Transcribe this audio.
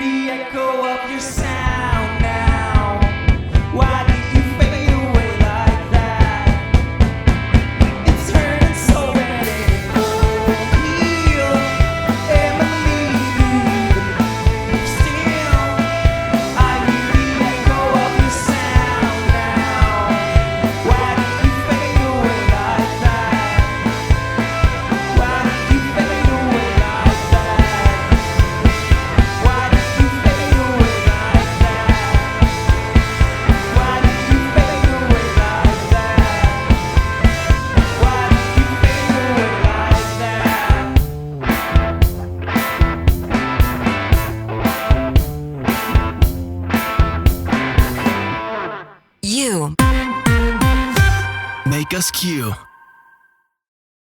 the echo of your sound now. Why did you fade away like that? It's hurting so bad and it won't heal. Am I leaving? Still, I hear the echo of your sound now. Why did you fade away like that? Why did you fade away like that? Why did you fade away like that? Why did you fade away like that? Why did you fade away like that? You make us Q.